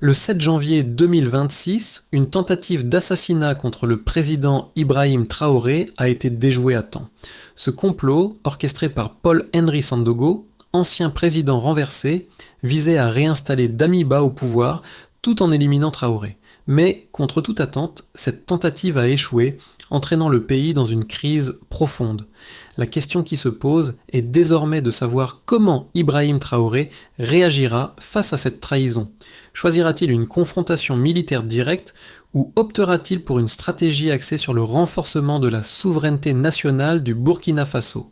Le 7 janvier 2026, une tentative d'assassinat contre le président Ibrahim Traoré a été déjouée à temps. Ce complot, orchestré par Paul-Henri Sandaogo, ancien président renversé, visait à réinstaller Damiba au pouvoir tout en éliminant Traoré. Mais, contre toute attente, cette tentative a échoué, entraînant le pays dans une crise profonde. La question qui se pose est désormais de savoir comment Ibrahim Traoré réagira face à cette trahison. Choisira-t-il une confrontation militaire directe ou optera-t-il pour une stratégie axée sur le renforcement de la souveraineté nationale du Burkina Faso ?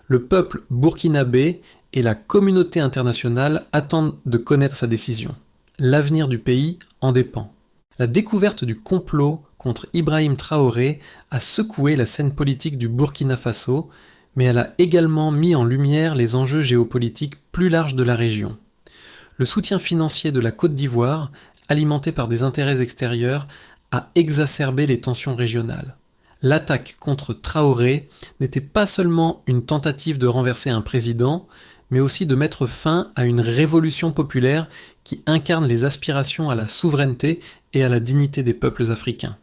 Le peuple burkinabé et la communauté internationale attendent de connaître sa décision. L'avenir du pays en dépend. La découverte du complot contre Ibrahim Traoré a secoué la scène politique du Burkina Faso, mais elle a également mis en lumière les enjeux géopolitiques plus larges de la région. Le soutien financier de la Côte d'Ivoire, alimenté par des intérêts extérieurs, a exacerbé les tensions régionales. L'attaque contre Traoré n'était pas seulement une tentative de renverser un président, mais aussi de mettre fin à une révolution populaire qui incarne les aspirations à la souveraineté et à la dignité des peuples africains.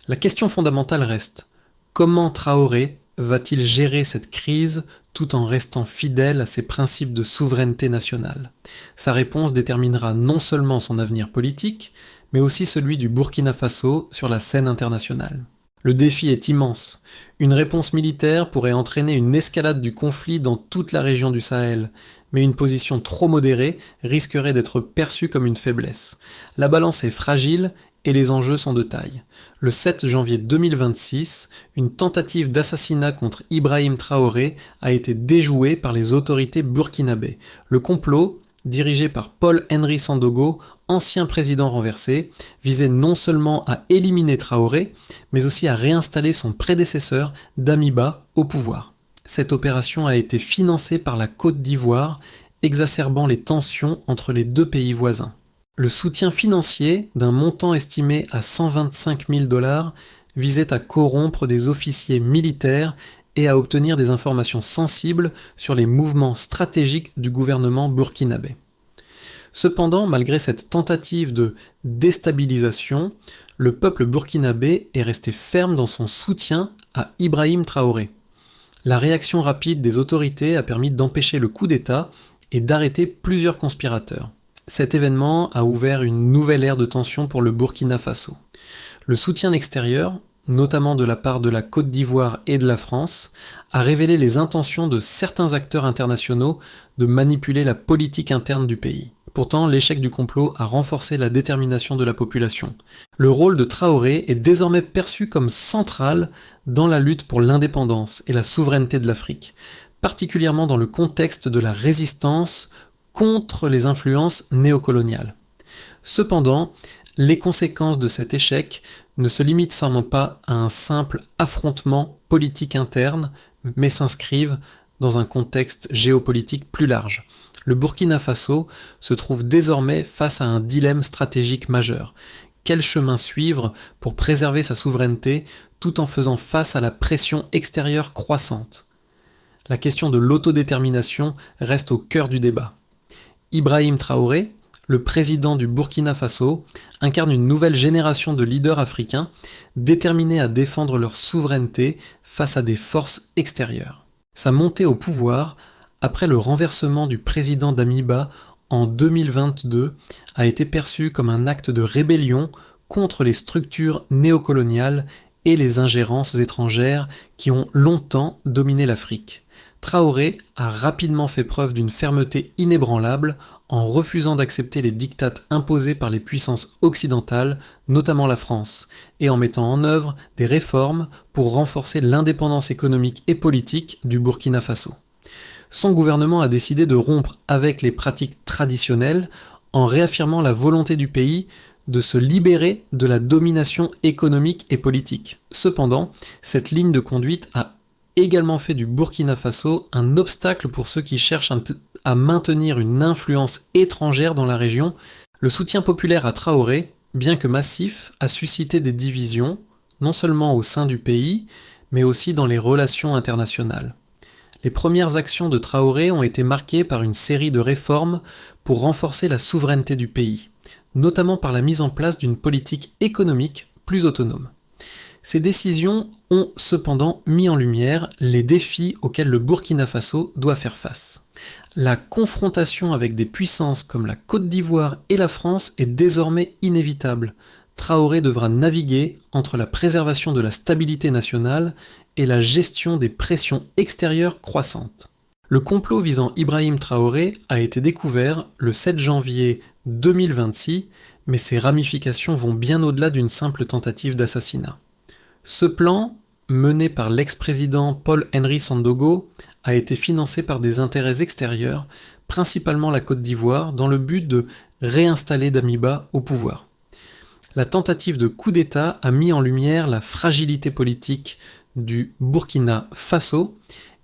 La question fondamentale reste: comment Traoré va-t-il gérer cette crise tout en restant fidèle à ses principes de souveraineté nationale ? Sa réponse déterminera non seulement son avenir politique, mais aussi celui du Burkina Faso sur la scène internationale. Le défi est immense. Une réponse militaire pourrait entraîner une escalade du conflit dans toute la région du Sahel, mais une position trop modérée risquerait d'être perçue comme une faiblesse. La balance est fragile et les enjeux sont de taille. Le 7 janvier 2026, une tentative d'assassinat contre Ibrahim Traoré a été déjouée par les autorités burkinabées. Le complot, dirigé par Paul-Henri Sandaogo, ancien président renversé, visait non seulement à éliminer Traoré, mais aussi à réinstaller son prédécesseur, Damiba, au pouvoir. Cette opération a été financée par la Côte d'Ivoire, exacerbant les tensions entre les deux pays voisins. Le soutien financier, d'un montant estimé à 125 000 $ visait à corrompre des officiers militaires et à obtenir des informations sensibles sur les mouvements stratégiques du gouvernement burkinabé. Cependant, malgré cette tentative de déstabilisation, le peuple burkinabé est resté ferme dans son soutien à Ibrahim Traoré. La réaction rapide des autorités a permis d'empêcher le coup d'État et d'arrêter plusieurs conspirateurs. Cet événement a ouvert une nouvelle ère de tension pour le Burkina Faso. Le soutien extérieur, notamment de la part de la Côte d'Ivoire et de la France, a révélé les intentions de certains acteurs internationaux de manipuler la politique interne du pays. Pourtant, l'échec du complot a renforcé la détermination de la population. Le rôle de Traoré est désormais perçu comme central dans la lutte pour l'indépendance et la souveraineté de l'Afrique, particulièrement dans le contexte de la résistance contre les influences néocoloniales. Cependant, les conséquences de cet échec ne se limitent sûrement pas à un simple affrontement politique interne, mais s'inscrivent dans un contexte géopolitique plus large. Le Burkina Faso se trouve désormais face à un dilemme stratégique majeur. Quel chemin suivre pour préserver sa souveraineté tout en faisant face à la pression extérieure croissante ? La question de l'autodétermination reste au cœur du débat. Ibrahim Traoré, le président du Burkina Faso, incarne une nouvelle génération de leaders africains déterminés à défendre leur souveraineté face à des forces extérieures. Sa montée au pouvoir, après le renversement du président Damiba en 2022, a été perçue comme un acte de rébellion contre les structures néocoloniales et les ingérences étrangères qui ont longtemps dominé l'Afrique. Traoré a rapidement fait preuve d'une fermeté inébranlable en refusant d'accepter les diktats imposés par les puissances occidentales, notamment la France, et en mettant en œuvre des réformes pour renforcer l'indépendance économique et politique du Burkina Faso. Son gouvernement a décidé de rompre avec les pratiques traditionnelles en réaffirmant la volonté du pays de se libérer de la domination économique et politique. Cependant, cette ligne de conduite a également fait du Burkina Faso un obstacle pour ceux qui cherchent à maintenir une influence étrangère dans la région. Le soutien populaire à Traoré, bien que massif, a suscité des divisions, non seulement au sein du pays, mais aussi dans les relations internationales. Les premières actions de Traoré ont été marquées par une série de réformes pour renforcer la souveraineté du pays. notamment par la mise en place d'une politique économique plus autonome. Ces décisions ont cependant mis en lumière les défis auxquels le Burkina Faso doit faire face. La confrontation avec des puissances comme la Côte d'Ivoire et la France est désormais inévitable. Traoré devra naviguer entre la préservation de la stabilité nationale et la gestion des pressions extérieures croissantes. Le complot visant Ibrahim Traoré a été découvert le 7 janvier 2026, mais ses ramifications vont bien au-delà d'une simple tentative d'assassinat. Ce plan, mené par l'ex-président Paul-Henri Sandogo, a été financé par des intérêts extérieurs, principalement la Côte d'Ivoire, dans le but de réinstaller Damiba au pouvoir. La tentative de coup d'État a mis en lumière la fragilité politique du Burkina Faso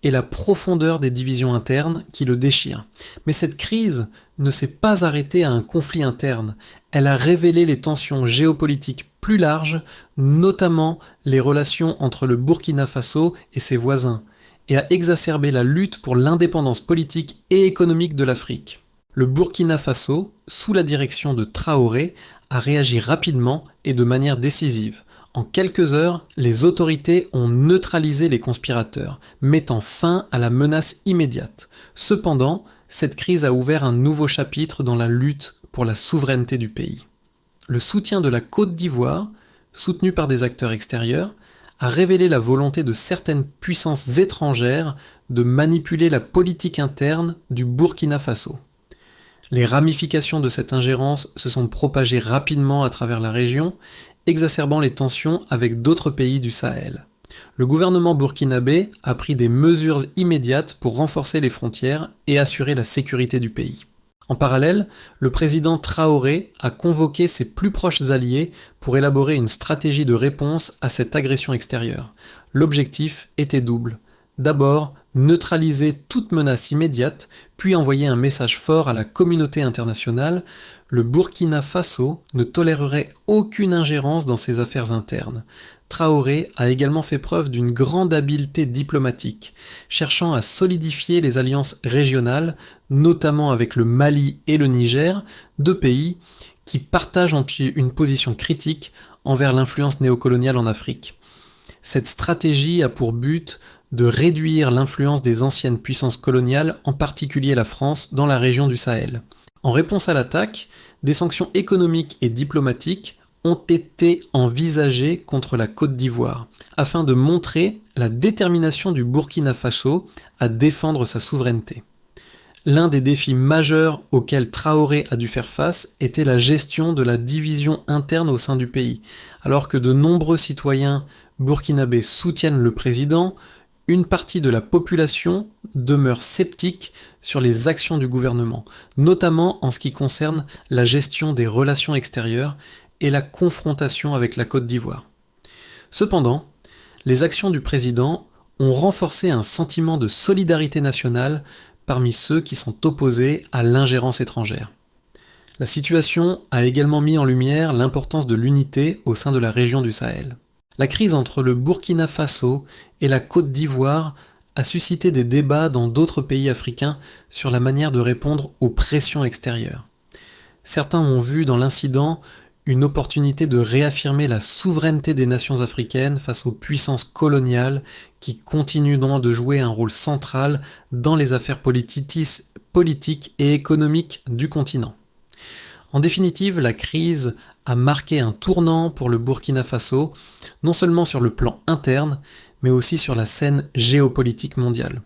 et la profondeur des divisions internes qui le déchirent. Mais cette crise ne s'est pas arrêtée à un conflit interne, elle a révélé les tensions géopolitiques plus larges, notamment les relations entre le Burkina Faso et ses voisins, et a exacerbé la lutte pour l'indépendance politique et économique de l'Afrique. Le Burkina Faso, sous la direction de Traoré, a réagi rapidement et de manière décisive. En quelques heures, les autorités ont neutralisé les conspirateurs, mettant fin à la menace immédiate. Cependant, cette crise a ouvert un nouveau chapitre dans la lutte pour la souveraineté du pays. Le soutien de la Côte d'Ivoire, soutenu par des acteurs extérieurs, a révélé la volonté de certaines puissances étrangères de manipuler la politique interne du Burkina Faso. Les ramifications de cette ingérence se sont propagées rapidement à travers la région, exacerbant les tensions avec d'autres pays du Sahel. Le gouvernement burkinabé a pris des mesures immédiates pour renforcer les frontières et assurer la sécurité du pays. En parallèle, le président Traoré a convoqué ses plus proches alliés pour élaborer une stratégie de réponse à cette agression extérieure. L'objectif était double. D'abord, neutraliser toute menace immédiate, puis envoyer un message fort à la communauté internationale. Le Burkina Faso ne tolérerait aucune ingérence dans ses affaires internes. Traoré a également fait preuve d'une grande habileté diplomatique, cherchant à solidifier les alliances régionales, notamment avec le Mali et le Niger, deux pays qui partagent une position critique envers l'influence néocoloniale en Afrique. Cette stratégie a pour but de réduire l'influence des anciennes puissances coloniales, en particulier la France, dans la région du Sahel. En réponse à l'attaque, des sanctions économiques et diplomatiques ont été envisagées contre la Côte d'Ivoire, afin de montrer la détermination du Burkina Faso à défendre sa souveraineté. L'un des défis majeurs auxquels Traoré a dû faire face était la gestion de la division interne au sein du pays. Alors que de nombreux citoyens burkinabés soutiennent le président, une partie de la population demeure sceptique sur les actions du gouvernement, notamment en ce qui concerne la gestion des relations extérieures et la confrontation avec la Côte d'Ivoire. Cependant, les actions du président ont renforcé un sentiment de solidarité nationale parmi ceux qui sont opposés à l'ingérence étrangère. La situation a également mis en lumière l'importance de l'unité au sein de la région du Sahel. La crise entre le Burkina Faso et la Côte d'Ivoire a suscité des débats dans d'autres pays africains sur la manière de répondre aux pressions extérieures. Certains ont vu dans l'incident une opportunité de réaffirmer la souveraineté des nations africaines face aux puissances coloniales qui continuent donc de jouer un rôle central dans les affaires politiques et économiques du continent. En définitive, la crise a marqué un tournant pour le Burkina Faso, non seulement sur le plan interne, mais aussi sur la scène géopolitique mondiale.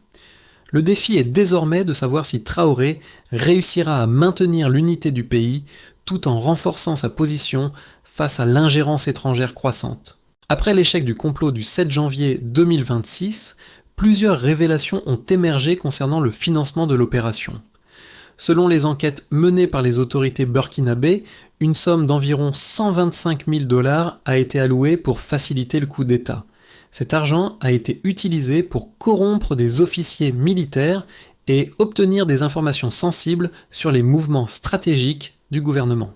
Le défi est désormais de savoir si Traoré réussira à maintenir l'unité du pays tout en renforçant sa position face à l'ingérence étrangère croissante. Après l'échec du complot du 7 janvier 2026, plusieurs révélations ont émergé concernant le financement de l'opération. Selon les enquêtes menées par les autorités burkinabées, une somme d'environ 125 000 $ a été allouée pour faciliter le coup d'État. Cet argent a été utilisé pour corrompre des officiers militaires et obtenir des informations sensibles sur les mouvements stratégiques du gouvernement.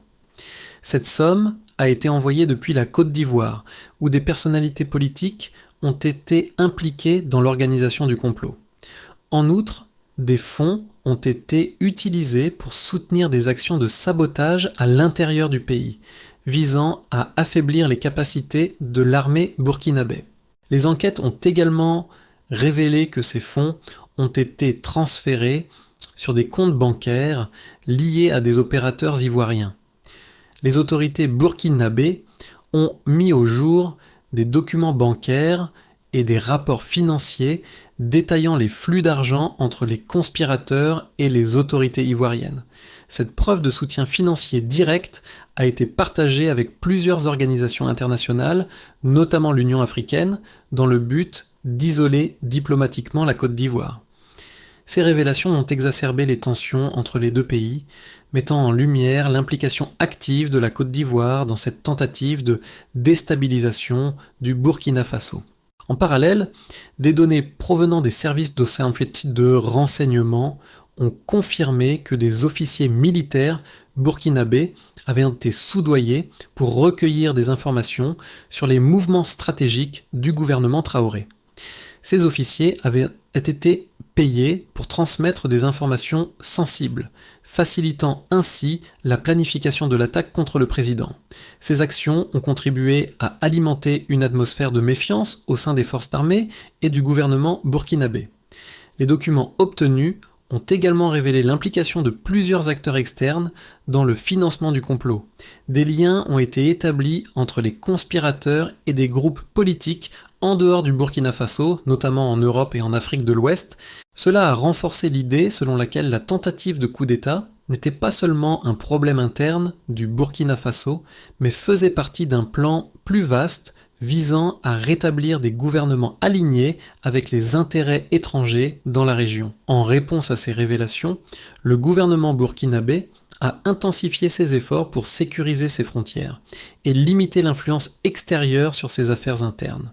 Cette somme a été envoyée depuis la Côte d'Ivoire, où des personnalités politiques ont été impliquées dans l'organisation du complot. En outre, des fonds ont été utilisés pour soutenir des actions de sabotage à l'intérieur du pays, visant à affaiblir les capacités de l'armée burkinabé. Les enquêtes ont également révélé que ces fonds ont été transférés sur des comptes bancaires liés à des opérateurs ivoiriens. Les autorités burkinabées ont mis au jour des documents bancaires et des rapports financiers détaillant les flux d'argent entre les conspirateurs et les autorités ivoiriennes. Cette preuve de soutien financier direct a été partagée avec plusieurs organisations internationales, notamment l'Union africaine, dans le but d'isoler diplomatiquement la Côte d'Ivoire. Ces révélations ont exacerbé les tensions entre les deux pays, mettant en lumière l'implication active de la Côte d'Ivoire dans cette tentative de déstabilisation du Burkina Faso. En parallèle, des données provenant des services de renseignement ont confirmé que des officiers militaires burkinabés avaient été soudoyés pour recueillir des informations sur les mouvements stratégiques du gouvernement Traoré. Ces officiers avaient été payés pour transmettre des informations sensibles, facilitant ainsi la planification de l'attaque contre le président. Ces actions ont contribué à alimenter une atmosphère de méfiance au sein des forces armées et du gouvernement burkinabé. Les documents obtenus ont également révélé l'implication de plusieurs acteurs externes dans le financement du complot. Des liens ont été établis entre les conspirateurs et des groupes politiques en dehors du Burkina Faso, notamment en Europe et en Afrique de l'Ouest. Cela a renforcé l'idée selon laquelle la tentative de coup d'État n'était pas seulement un problème interne du Burkina Faso, mais faisait partie d'un plan plus vaste visant à rétablir des gouvernements alignés avec les intérêts étrangers dans la région. En réponse à ces révélations, le gouvernement burkinabé a intensifié ses efforts pour sécuriser ses frontières et limiter l'influence extérieure sur ses affaires internes.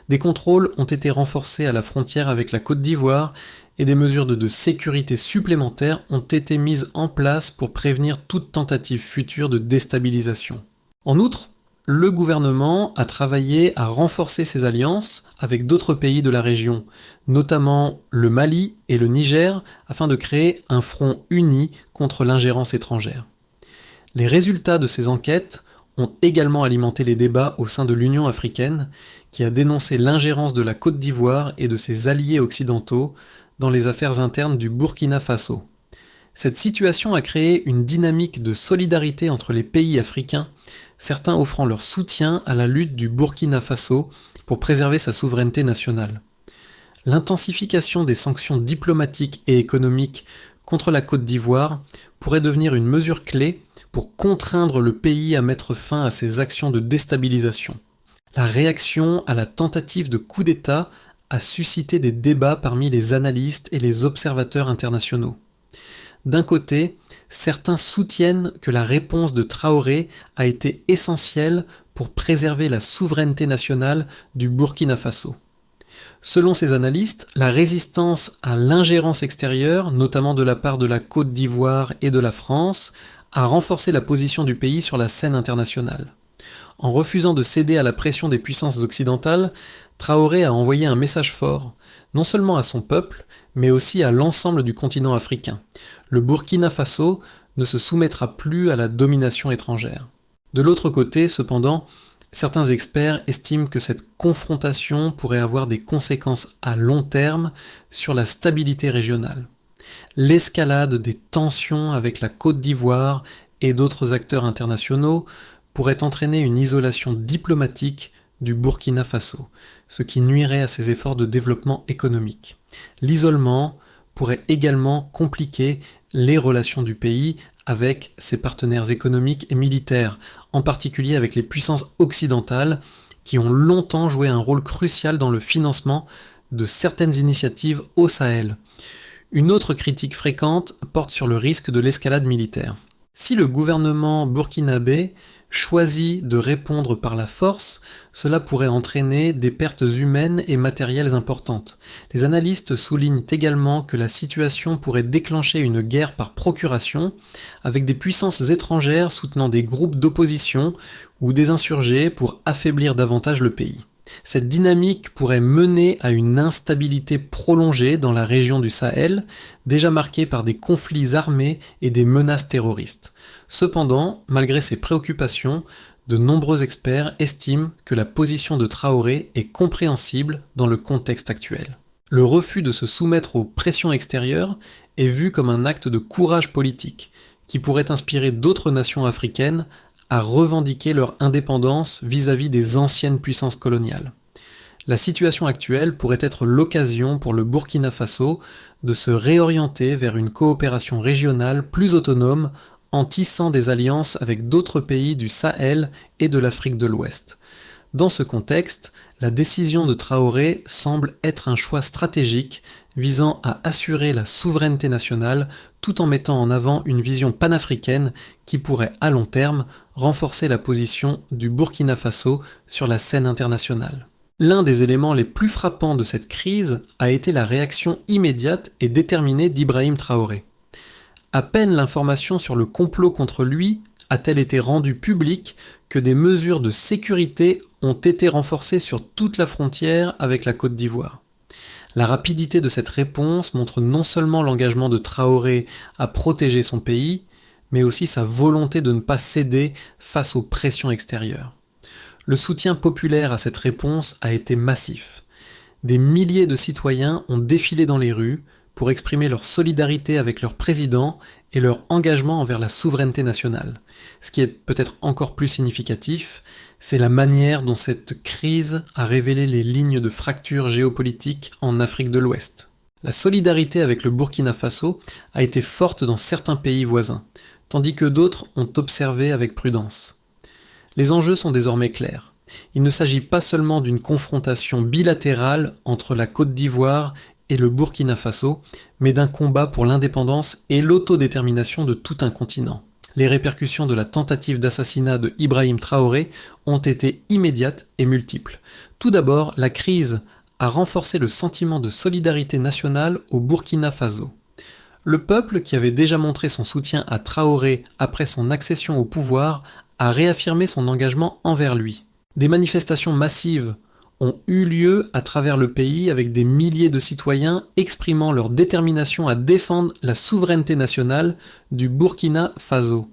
Des contrôles ont été renforcés à la frontière avec la Côte d'Ivoire et des mesures de sécurité supplémentaires ont été mises en place pour prévenir toute tentative future de déstabilisation. En outre, le gouvernement a travaillé à renforcer ses alliances avec d'autres pays de la région, notamment le Mali et le Niger, afin de créer un front uni contre l'ingérence étrangère. Les résultats de ces enquêtes ont également alimenté les débats au sein de l'Union africaine, qui a dénoncé l'ingérence de la Côte d'Ivoire et de ses alliés occidentaux dans les affaires internes du Burkina Faso. Cette situation a créé une dynamique de solidarité entre les pays africains, certains offrant leur soutien à la lutte du Burkina Faso pour préserver sa souveraineté nationale. L'intensification des sanctions diplomatiques et économiques contre la Côte d'Ivoire pourrait devenir une mesure clé pour contraindre le pays à mettre fin à ses actions de déstabilisation. La réaction à la tentative de coup d'État a suscité des débats parmi les analystes et les observateurs internationaux. D'un côté, certains soutiennent que la réponse de Traoré a été essentielle pour préserver la souveraineté nationale du Burkina Faso. Selon ces analystes, la résistance à l'ingérence extérieure, notamment de la part de la Côte d'Ivoire et de la France, a renforcé la position du pays sur la scène internationale. En refusant de céder à la pression des puissances occidentales, Traoré a envoyé un message fort, non seulement à son peuple, mais aussi à l'ensemble du continent africain. Le Burkina Faso ne se soumettra plus à la domination étrangère. De l'autre côté, cependant, certains experts estiment que cette confrontation pourrait avoir des conséquences à long terme sur la stabilité régionale. L'escalade des tensions avec la Côte d'Ivoire et d'autres acteurs internationaux pourrait entraîner une isolation diplomatique du Burkina Faso, ce qui nuirait à ses efforts de développement économique. L'isolement pourrait également compliquer les relations du pays avec ses partenaires économiques et militaires, en particulier avec les puissances occidentales qui ont longtemps joué un rôle crucial dans le financement de certaines initiatives au Sahel. Une autre critique fréquente porte sur le risque de l'escalade militaire. Si le gouvernement burkinabé choisit de répondre par la force, cela pourrait entraîner des pertes humaines et matérielles importantes. Les analystes soulignent également que la situation pourrait déclencher une guerre par procuration, avec des puissances étrangères soutenant des groupes d'opposition ou des insurgés pour affaiblir davantage le pays. Cette dynamique pourrait mener à une instabilité prolongée dans la région du Sahel, déjà marquée par des conflits armés et des menaces terroristes. Cependant, malgré ces préoccupations, de nombreux experts estiment que la position de Traoré est compréhensible dans le contexte actuel. Le refus de se soumettre aux pressions extérieures est vu comme un acte de courage politique, qui pourrait inspirer d'autres nations africaines à revendiquer leur indépendance vis-à-vis des anciennes puissances coloniales. La situation actuelle pourrait être l'occasion pour le Burkina Faso de se réorienter vers une coopération régionale plus autonome en tissant des alliances avec d'autres pays du Sahel et de l'Afrique de l'Ouest. Dans ce contexte, la décision de Traoré semble être un choix stratégique visant à assurer la souveraineté nationale tout en mettant en avant une vision panafricaine qui pourrait à long terme renforcer la position du Burkina Faso sur la scène internationale. L'un des éléments les plus frappants de cette crise a été la réaction immédiate et déterminée d'Ibrahim Traoré. À peine l'information sur le complot contre lui a-t-elle été rendue publique que des mesures de sécurité ont été renforcées sur toute la frontière avec la Côte d'Ivoire. La rapidité de cette réponse montre non seulement l'engagement de Traoré à protéger son pays, mais aussi sa volonté de ne pas céder face aux pressions extérieures. Le soutien populaire à cette réponse a été massif. Des milliers de citoyens ont défilé dans les rues pour exprimer leur solidarité avec leur président et leur engagement envers la souveraineté nationale. Ce qui est peut-être encore plus significatif, c'est la manière dont cette crise a révélé les lignes de fracture géopolitique en Afrique de l'Ouest. La solidarité avec le Burkina Faso a été forte dans certains pays voisins, tandis que d'autres ont observé avec prudence. Les enjeux sont désormais clairs. Il ne s'agit pas seulement d'une confrontation bilatérale entre la Côte d'Ivoire et le Burkina Faso, mais d'un combat pour l'indépendance et l'autodétermination de tout un continent. Les répercussions de la tentative d'assassinat de Ibrahim Traoré ont été immédiates et multiples. Tout d'abord, la crise a renforcé le sentiment de solidarité nationale au Burkina Faso. Le peuple, qui avait déjà montré son soutien à Traoré après son accession au pouvoir, a réaffirmé son engagement envers lui. Des manifestations massives ont eu lieu à travers le pays avec des milliers de citoyens exprimant leur détermination à défendre la souveraineté nationale du Burkina Faso.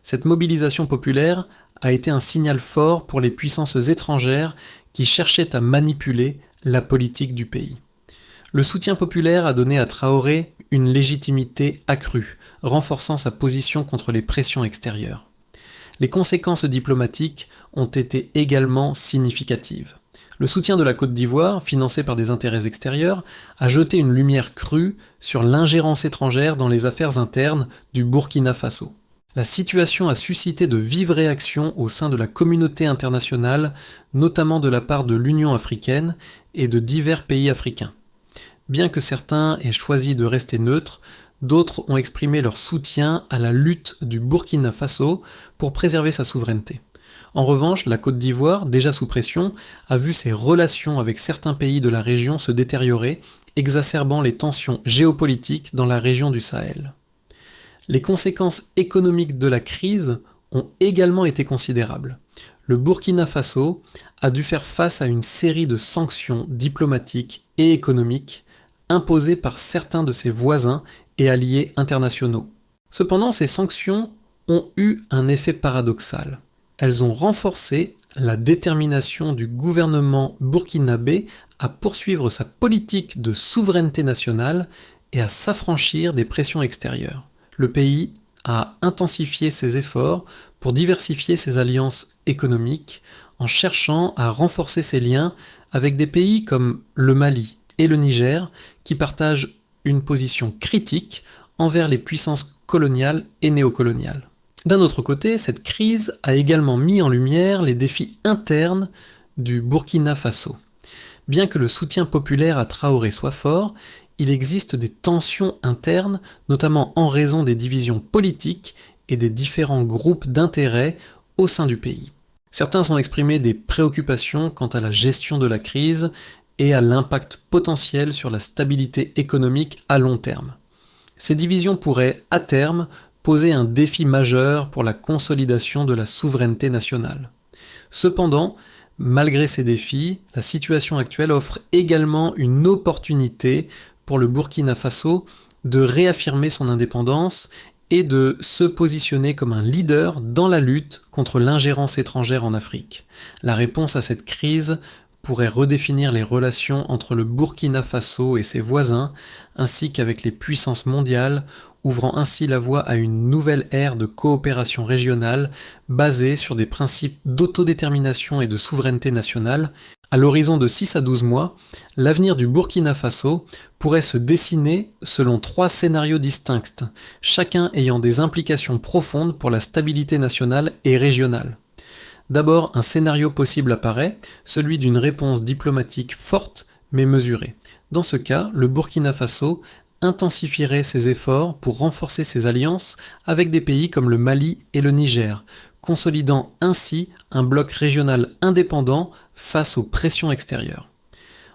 Cette mobilisation populaire a été un signal fort pour les puissances étrangères qui cherchaient à manipuler la politique du pays. Le soutien populaire a donné à Traoré une légitimité accrue, renforçant sa position contre les pressions extérieures. Les conséquences diplomatiques ont été également significatives. Le soutien de la Côte d'Ivoire, financé par des intérêts extérieurs, a jeté une lumière crue sur l'ingérence étrangère dans les affaires internes du Burkina Faso. La situation a suscité de vives réactions au sein de la communauté internationale, notamment de la part de l'Union africaine et de divers pays africains. Bien que certains aient choisi de rester neutres, d'autres ont exprimé leur soutien à la lutte du Burkina Faso pour préserver sa souveraineté. En revanche, la Côte d'Ivoire, déjà sous pression, a vu ses relations avec certains pays de la région se détériorer, exacerbant les tensions géopolitiques dans la région du Sahel. Les conséquences économiques de la crise ont également été considérables. Le Burkina Faso a dû faire face à une série de sanctions diplomatiques et économiques imposées par certains de ses voisins et alliés internationaux. Cependant, ces sanctions ont eu un effet paradoxal. Elles ont renforcé la détermination du gouvernement burkinabé à poursuivre sa politique de souveraineté nationale et à s'affranchir des pressions extérieures. Le pays a intensifié ses efforts pour diversifier ses alliances économiques en cherchant à renforcer ses liens avec des pays comme le Mali et le Niger qui partagent une position critique envers les puissances coloniales et néocoloniales. D'un autre côté, cette crise a également mis en lumière les défis internes du Burkina Faso. Bien que le soutien populaire à Traoré soit fort, il existe des tensions internes, notamment en raison des divisions politiques et des différents groupes d'intérêts au sein du pays. Certains ont exprimé des préoccupations quant à la gestion de la crise et à l'impact potentiel sur la stabilité économique à long terme. Ces divisions pourraient, à terme, poser un défi majeur pour la consolidation de la souveraineté nationale. Cependant, Malgré ces défis, la situation actuelle offre également une opportunité pour le Burkina Faso de réaffirmer son indépendance et de se positionner comme un leader dans la lutte contre l'ingérence étrangère en Afrique. La réponse à cette crise pourrait redéfinir les relations entre le Burkina Faso et ses voisins, ainsi qu'avec les puissances mondiales, ouvrant ainsi la voie à une nouvelle ère de coopération régionale basée sur des principes d'autodétermination et de souveraineté nationale. À l'horizon de 6 à 12 mois, l'avenir du Burkina Faso pourrait se dessiner selon 3 scénarios distincts, chacun ayant des implications profondes pour la stabilité nationale et régionale. D'abord, un scénario possible apparaît, celui d'une réponse diplomatique forte mais mesurée. Dans ce cas, le Burkina Faso intensifierait ses efforts pour renforcer ses alliances avec des pays comme le Mali et le Niger, consolidant ainsi un bloc régional indépendant face aux pressions extérieures.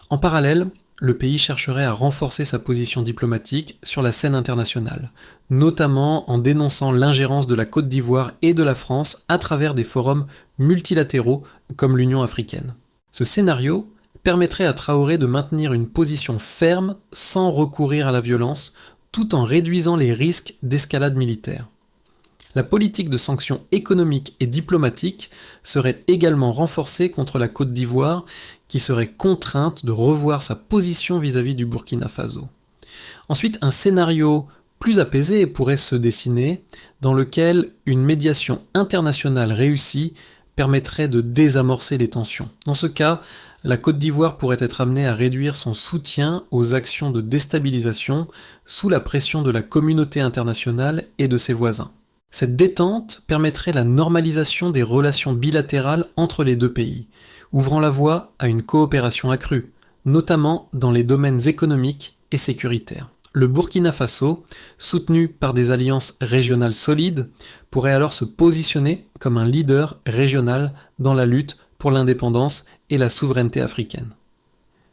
En parallèle, le pays chercherait à renforcer sa position diplomatique sur la scène internationale, notamment en dénonçant l'ingérence de la Côte d'Ivoire et de la France à travers des forums multilatéraux comme l'Union africaine. Ce scénario permettrait à Traoré de maintenir une position ferme sans recourir à la violence, tout en réduisant les risques d'escalade militaire. La politique de sanctions économiques et diplomatiques serait également renforcée contre la Côte d'Ivoire, qui serait contrainte de revoir sa position vis-à-vis du Burkina Faso. Ensuite, un scénario plus apaisé pourrait se dessiner, dans lequel une médiation internationale réussie permettrait de désamorcer les tensions. Dans ce cas, la Côte d'Ivoire pourrait être amenée à réduire son soutien aux actions de déstabilisation sous la pression de la communauté internationale et de ses voisins. Cette détente permettrait la normalisation des relations bilatérales entre les deux pays, ouvrant la voie à une coopération accrue, notamment dans les domaines économiques et sécuritaires. Le Burkina Faso, soutenu par des alliances régionales solides, pourrait alors se positionner comme un leader régional dans la lutte pour l'indépendance et la souveraineté africaine.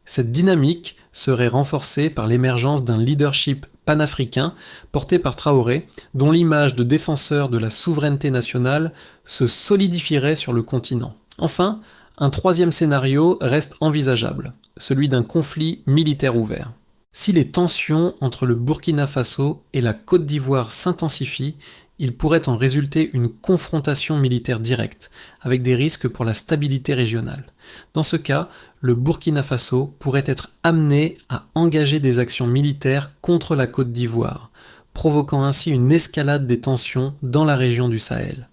Cette dynamique serait renforcée par l'émergence d'un leadership panafricain porté par Traoré, dont l'image de défenseur de la souveraineté nationale se solidifierait sur le continent. Enfin, un troisième scénario reste envisageable, celui d'un conflit militaire ouvert. Si les tensions entre le Burkina Faso et la Côte d'Ivoire s'intensifient, il pourrait en résulter une confrontation militaire directe, avec des risques pour la stabilité régionale. Dans ce cas, le Burkina Faso pourrait être amené à engager des actions militaires contre la Côte d'Ivoire, provoquant ainsi une escalade des tensions dans la région du Sahel.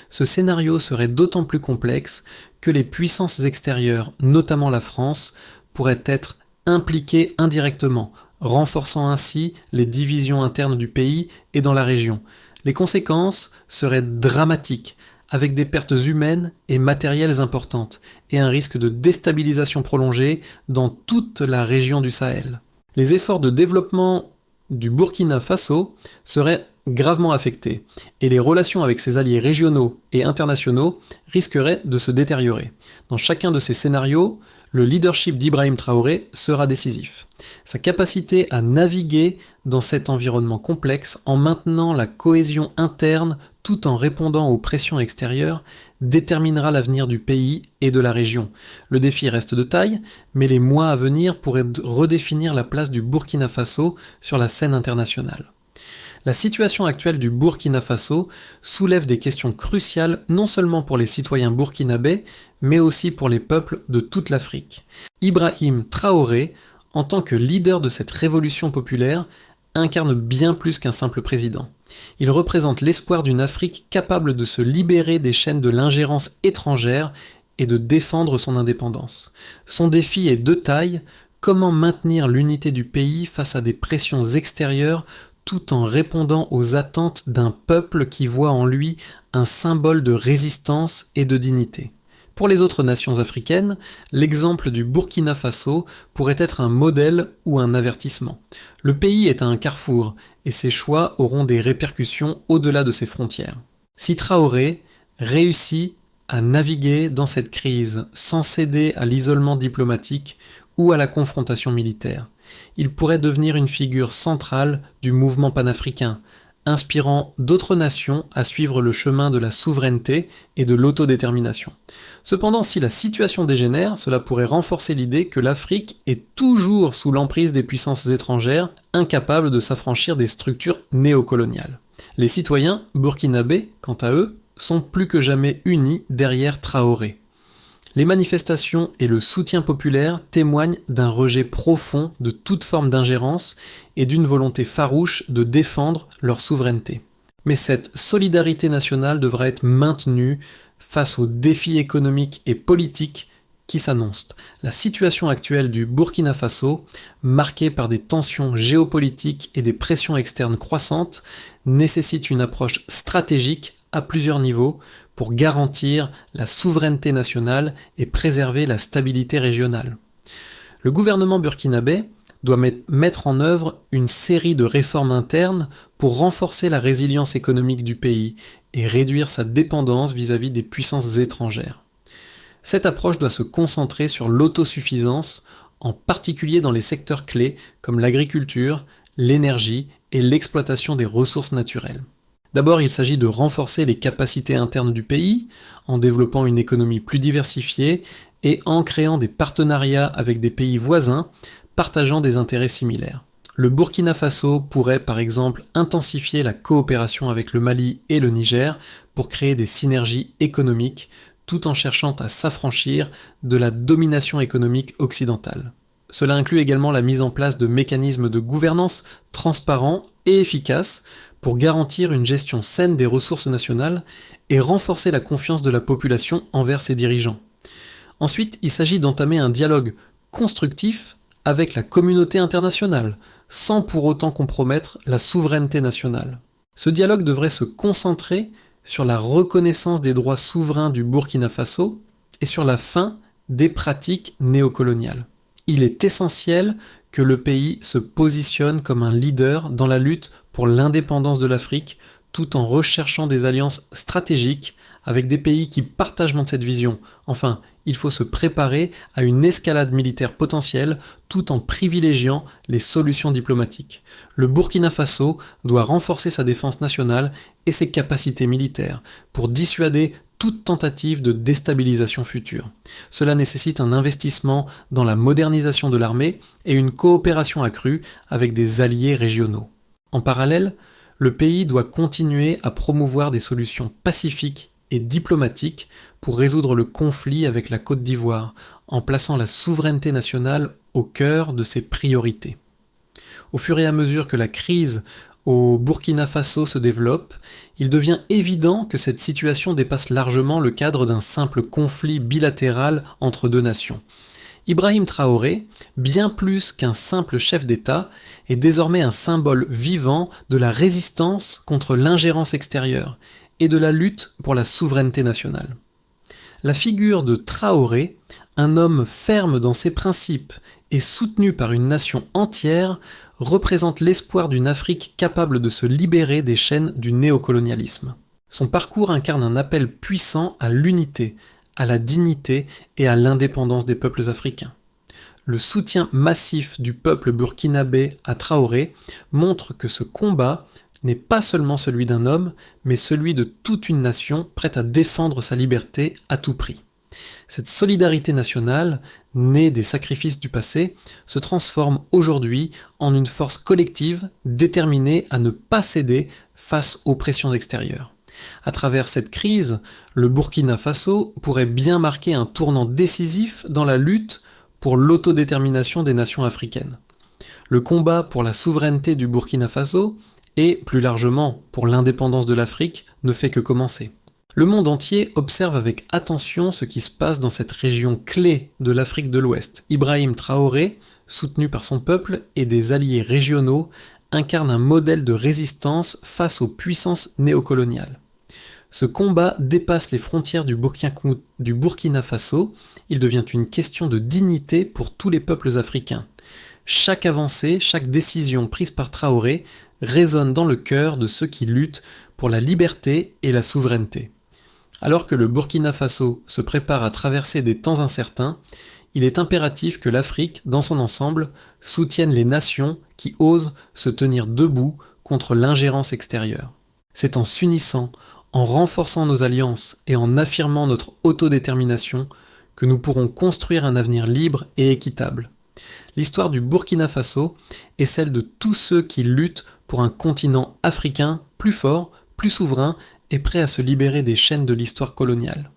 Ce scénario serait d'autant plus complexe que les puissances extérieures, notamment la France, pourraient être impliquées indirectement, renforçant ainsi les divisions internes du pays et dans la région. Les conséquences seraient dramatiques, avec des pertes humaines et matérielles importantes, et un risque de déstabilisation prolongée dans toute la région du Sahel. Les efforts de développement du Burkina Faso seraient gravement affectés, et les relations avec ses alliés régionaux et internationaux risqueraient de se détériorer. Dans chacun de ces scénarios, le leadership d'Ibrahim Traoré sera décisif. Sa capacité à naviguer dans cet environnement complexe en maintenant la cohésion interne tout en répondant aux pressions extérieures déterminera l'avenir du pays et de la région. Le défi reste de taille, mais les mois à venir pourraient redéfinir la place du Burkina Faso sur la scène internationale. La situation actuelle du Burkina Faso soulève des questions cruciales non seulement pour les citoyens burkinabés, mais aussi pour les peuples de toute l'Afrique. Ibrahim Traoré, en tant que leader de cette révolution populaire, incarne bien plus qu'un simple président. Il représente l'espoir d'une Afrique capable de se libérer des chaînes de l'ingérence étrangère et de défendre son indépendance. Son défi est de taille: comment maintenir l'unité du pays face à des pressions extérieures tout en répondant aux attentes d'un peuple qui voit en lui un symbole de résistance et de dignité. Pour les autres nations africaines, l'exemple du Burkina Faso pourrait être un modèle ou un avertissement. Le pays est à un carrefour, et ses choix auront des répercussions au-delà de ses frontières. Si Traoré réussit à naviguer dans cette crise sans céder à l'isolement diplomatique ou à la confrontation militaire, il pourrait devenir une figure centrale du mouvement panafricain, inspirant d'autres nations à suivre le chemin de la souveraineté et de l'autodétermination. Cependant, si la situation dégénère, cela pourrait renforcer l'idée que l'Afrique est toujours sous l'emprise des puissances étrangères, incapables de s'affranchir des structures néocoloniales. Les citoyens burkinabés, quant à eux, sont plus que jamais unis derrière Traoré. Les manifestations et le soutien populaire témoignent d'un rejet profond de toute forme d'ingérence et d'une volonté farouche de défendre leur souveraineté. Mais cette solidarité nationale devra être maintenue face aux défis économiques et politiques qui s'annoncent. La situation actuelle du Burkina Faso, marquée par des tensions géopolitiques et des pressions externes croissantes, nécessite une approche stratégique à plusieurs niveaux pour garantir la souveraineté nationale et préserver la stabilité régionale. Le gouvernement burkinabé doit mettre en œuvre une série de réformes internes pour renforcer la résilience économique du pays et réduire sa dépendance vis-à-vis des puissances étrangères. Cette approche doit se concentrer sur l'autosuffisance, en particulier dans les secteurs clés comme l'agriculture, l'énergie et l'exploitation des ressources naturelles. D'abord, il s'agit de renforcer les capacités internes du pays, en développant une économie plus diversifiée et en créant des partenariats avec des pays voisins partageant des intérêts similaires. Le Burkina Faso pourrait par exemple intensifier la coopération avec le Mali et le Niger pour créer des synergies économiques tout en cherchant à s'affranchir de la domination économique occidentale. Cela inclut également la mise en place de mécanismes de gouvernance transparents et efficaces pour garantir une gestion saine des ressources nationales et renforcer la confiance de la population envers ses dirigeants. Ensuite, il s'agit d'entamer un dialogue constructif avec la communauté internationale, sans pour autant compromettre la souveraineté nationale. Ce dialogue devrait se concentrer sur la reconnaissance des droits souverains du Burkina Faso et sur la fin des pratiques néocoloniales. Il est essentiel que le pays se positionne comme un leader dans la lutte pour l'indépendance de l'Afrique, tout en recherchant des alliances stratégiques avec des pays qui partagent cette vision. Enfin, il faut se préparer à une escalade militaire potentielle tout en privilégiant les solutions diplomatiques. Le Burkina Faso doit renforcer sa défense nationale et ses capacités militaires pour dissuader toute tentative de déstabilisation future. Cela nécessite un investissement dans la modernisation de l'armée et une coopération accrue avec des alliés régionaux. En parallèle, le pays doit continuer à promouvoir des solutions pacifiques et diplomatiques pour résoudre le conflit avec la Côte d'Ivoire, en plaçant la souveraineté nationale au cœur de ses priorités. Au fur et à mesure que la crise au Burkina Faso se développe, il devient évident que cette situation dépasse largement le cadre d'un simple conflit bilatéral entre deux nations. Ibrahim Traoré, bien plus qu'un simple chef d'État, est désormais un symbole vivant de la résistance contre l'ingérence extérieure et de la lutte pour la souveraineté nationale. La figure de Traoré, un homme ferme dans ses principes et soutenu par une nation entière, représente l'espoir d'une Afrique capable de se libérer des chaînes du néocolonialisme. Son parcours incarne un appel puissant à l'unité, à la dignité et à l'indépendance des peuples africains. Le soutien massif du peuple burkinabé à Traoré montre que ce combat n'est pas seulement celui d'un homme, mais celui de toute une nation prête à défendre sa liberté à tout prix. Cette solidarité nationale, née des sacrifices du passé, se transforme aujourd'hui en une force collective déterminée à ne pas céder face aux pressions extérieures. À travers cette crise, le Burkina Faso pourrait bien marquer un tournant décisif dans la lutte pour l'autodétermination des nations africaines. Le combat pour la souveraineté du Burkina Faso et, plus largement, pour l'indépendance de l'Afrique ne fait que commencer. Le monde entier observe avec attention ce qui se passe dans cette région clé de l'Afrique de l'Ouest. Ibrahim Traoré, soutenu par son peuple et des alliés régionaux, incarne un modèle de résistance face aux puissances néocoloniales. Ce combat dépasse les frontières du Burkina Faso, il devient une question de dignité pour tous les peuples africains. Chaque avancée, chaque décision prise par Traoré résonne dans le cœur de ceux qui luttent pour la liberté et la souveraineté. Alors que le Burkina Faso se prépare à traverser des temps incertains, il est impératif que l'Afrique, dans son ensemble, soutienne les nations qui osent se tenir debout contre l'ingérence extérieure. C'est en s'unissant, en renforçant nos alliances et en affirmant notre autodétermination que nous pourrons construire un avenir libre et équitable. L'histoire du Burkina Faso est celle de tous ceux qui luttent pour un continent africain plus fort, plus souverain et prêt à se libérer des chaînes de l'histoire coloniale.